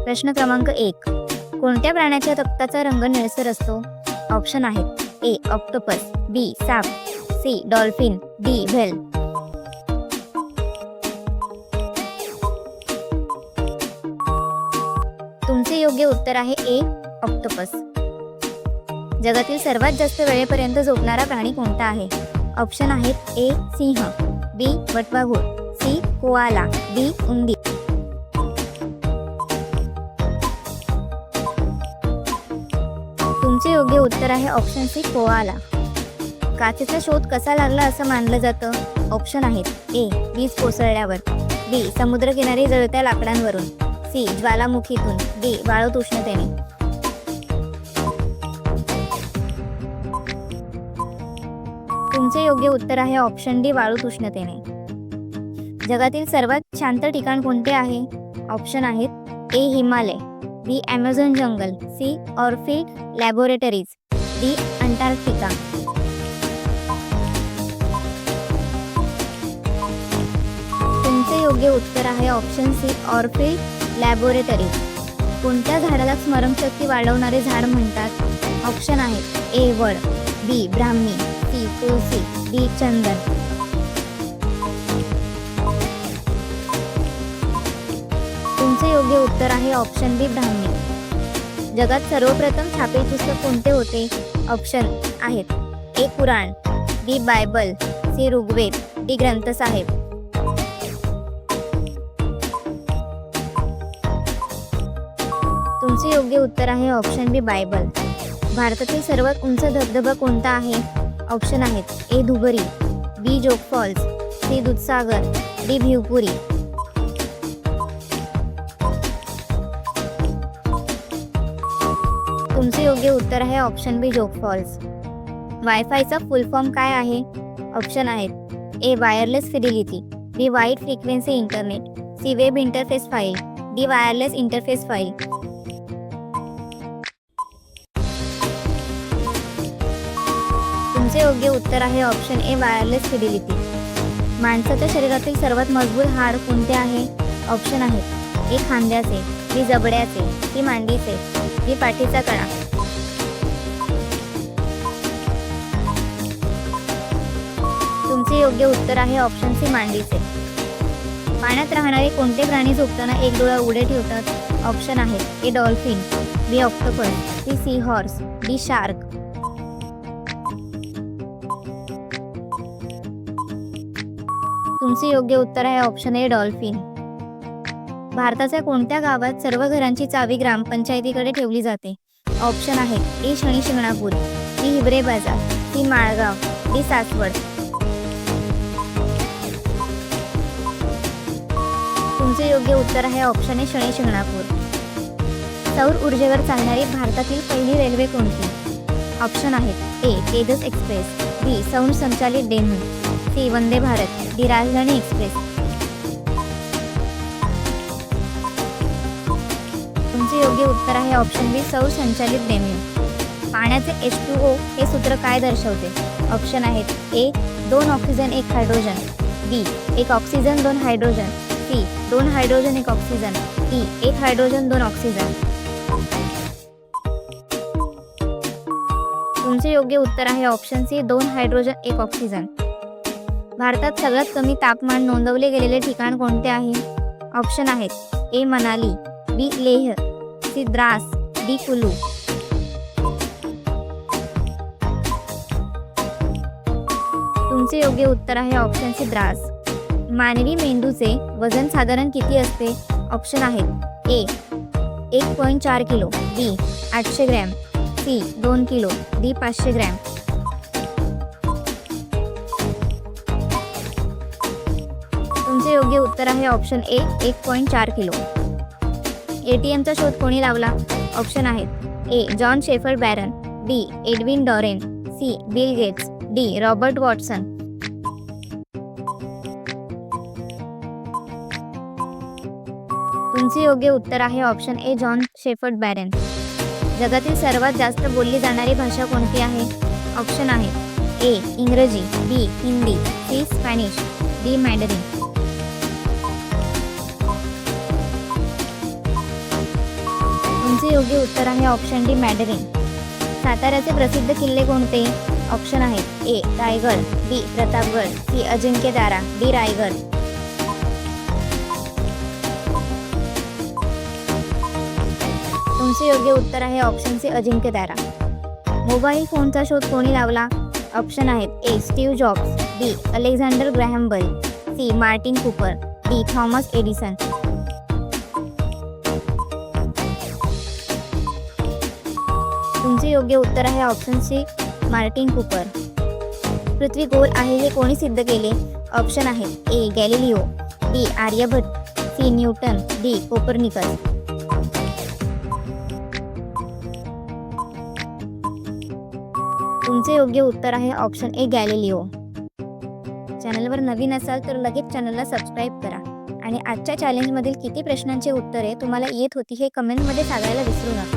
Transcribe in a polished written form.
प्रश्न क्रमांक 1. कोणत्या प्राण्याच्या रक्ताचा रंग निळसर असतो? ऑप्शन आहेत: ए. ऑक्टोपस, बी. साप, सी. Dolphin, D. व्हेल. तुमचे योग्य उत्तर आहे ए. ऑक्टोपस. जगातील सर्वात जास्त वेळेपर्यंत झोपणारा प्राणी कोणता आहे? ऑप्शन आहेत: ए. सिंह, बी. वटवाघूळ, सी. Koala, D. उंदीर. तुमचे योग्य उत्तर आहे ऑप्शन सी. कोआला. काचेचा शोध कसा लागला असं मानलं जातं? ऑप्शन आहेत: ए. वीज कोसळल्यावर, बी. समुद्रकिनारी जळत्या लाकडांवरून, सी. ज्वालामुखीतून, डी. वाळूत उष्णतेने. तुमचे योग्य उत्तर आहे ऑप्शन डी. वाळूत उष्णतेने. जगातील सर्वात शांत ठिकाण कोणते आहे? ऑप्शन आहेत: ए. हिमालय, बी. ॲमेझॉन जंगल, C. Orchid laboratories, D. Antarctica. तुमचे योग्य उत्तर आहे ऑप्शन सी. Orchid laboratories. कोणत्या झाडाला स्मरणशक्ती वाढवणारे झाड म्हणतात? ऑप्शन आहेत: ए. वड, बी. ब्राह्मी, सी. तुळसी, डी. चंदन. तुमचे योग्य उत्तर आहे ऑप्शन बी. ब्राह्मी. जगात सर्वप्रथम छापील पुस्तक कोणते होते? ऑप्शन आहेत: A. Puran, B. Bible, C. Rigveda, D. Granth Sahib. तुमचे योग्य उत्तर आहे ऑप्शन बी. बायबल. भारतातील सर्वात उंच धबधबा कोणता आहे? ऑप्शन आहेत: A. Dhubri, B. Jog falls, C. Dudhsagar, D. Bhivpuri. तुमचे योग्य उत्तर आहे ऑप्शन बी. जोग फॉल्स. वायफायचा फुल फॉर्म काय आहे? ऑप्शन आहेत: A. Wireless fidelity, B. Wide frequency internet, C. Web interface file, D. Wireless interface file. तुमचे योग्य उत्तर आहे ऑप्शन ए. Wireless fidelity. माणसाच्या शरीरातील सर्वात मजबूत हाड कोणते आहे? ऑप्शन आहेत: ए. खांद्याचे, बी. जबड्याचे, सी. मांडीचे, डी. पाठीचा कणा. तुमचे योग्य उत्तर आहे ऑप्शन सी. मांडीचे. पाण्यात राहणारे कोणते प्राणी झोपताना एक डोळा उघडे ठेवतात? ऑप्शन आहेत: A. Dolphin, B. Octopus, C. Sea horse, D. Shark. तुमचे योग्य उत्तर आहे ऑप्शन ए. डॉल्फिन. भारताच्या कोणत्या गावात सर्व घरांची चावी ग्रामपंचायतीकडे ठेवली जाते? ऑप्शन आहेत: ए. शनी शिंगणापूर, बी. हिवरे बाजार, सी. माळगाव, डी. सासवड. तुमचे योग्य उत्तर आहे ऑप्शन ए. शनी शिंगणापूर. सौर ऊर्जेवर चालणारी भारतातील पहिली रेल्वे कोणती? ऑप्शन आहेत: ए. Tejas express, B. सौर संचालित DEMU, C. Vande Bharat, D. Rajdhani express. तुमचे योग्य उत्तर आहे ऑप्शन बी. सौर संचालित डेमू. पाण्याचे H2O हे सूत्र काय दर्शवते? ऑप्शन आहेत: A. 2 oxygen 1 hydrogen, B. 1 oxygen 2 hydrogen, C. 2 hydrogen 1 oxygen, D. 1 hydrogen 2 oxygen. तुमचे योग्य उत्तर आहे ऑप्शन सी. 2 hydrogen 1 oxygen. भारतात सगळ्यात कमी तापमान नोंदवले गेलेले ठिकाण कोणते आहे? ऑप्शन आहेत: ए. मनाली, बी. लेह, सी. द्रास, डी. कुलू. तुमचे योग्य उत्तर आहे ऑप्शन सी. द्रास. मानवी मेंदूचे वजन साधारण किती असते? ऑप्शन आहेत: A. 1.4 kilo, B. 800 gram, C. 2 kilo, D. 500 gram. तुमचे योग्य उत्तर आहे ऑप्शन ए. 1.4 किलो. ATMचा शोध कोणी लावला? ऑप्शन आहेत: A. John Shepherd Barron, B. Edwin Doren, C. Bill Gates, D. Robert Watson. तुमचे योग्य उत्तर आहे option A. John Shepherd Barron. जगातील सर्वात जास्त बोलली जाणारी भाषा कोणती आहे? ऑप्शन आहेत: ए. इंग्रजी, B. Hindi, C. Spanish, D. Mandarin. तुमचे योग्य उत्तर आहे ऑप्शन डी मॅडरिन. साताऱ्याचे प्रसिद्ध किल्ले कोणते? ऑप्शन आहेत ए रायगड, बी प्रतापगड, सी अजिंक्यतारा, डी रायगड. तुमचे योग्य उत्तर आहे ऑप्शन सी अजिंक्यतारा. मोबाईल फोनचा शोध कोणी लावला? ऑप्शन आहेत A Steve Jobs, B Alexander Graham Bell, C Martin Cooper, D Thomas Edison. तुमचे योग्य उत्तर आहे ऑप्शन सी मार्टिन कूपर. पृथ्वी गोल आहे हे कोणी सिद्ध केले? ऑप्शन आहेत A Galileo, B Aryabhata, C Newton, D Copernicus. तुमचे योग्य उत्तर आहे ऑप्शन ए गॅलिलिओ. चॅनलवर नवीन असाल तर लगेच चॅनलला सबस्क्राईब करा आणि आजच्या चॅलेंजमधील किती प्रश्नांची उत्तरे तुम्हाला येत होती हे कमेंटमध्ये सांगायला विसरू नका.